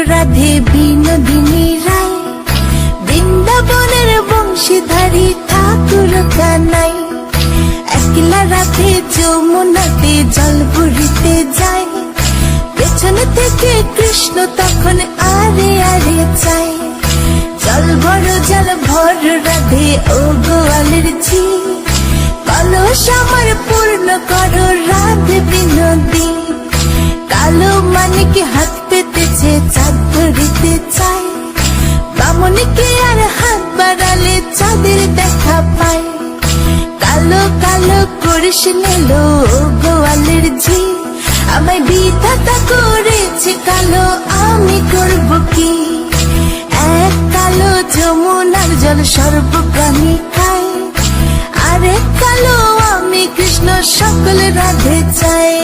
রাধে বিনোদিনী রায়, বৃন্দাবনের বংশীধারী ঠাকুর কানাই। একলা রাধে যমুনাতে জল ভরিতে যায়, পেছনে থেকে কৃষ্ণ তখন আরে আরে চায়। জল ভর রাধে ও গোয়ালের ঝি, কলস আমার পূর্ণ করো রাধে বিনোদী। কালো মানিকে হাত পেতেছে চাঁদ ধরিতে চায়, বামনকে আর হাত বাড়ালে চাঁদের দেখা পায়। কালো কালো করিস নিলো গোয়ালের ঝি, আমায় বিধাতা করেছে কালো, আমি করব কি? এক কালো যমুনার জল সর্বপ্রাণী খায়, আরেক কালো আমি কৃষ্ণ সকল রাধে চাই।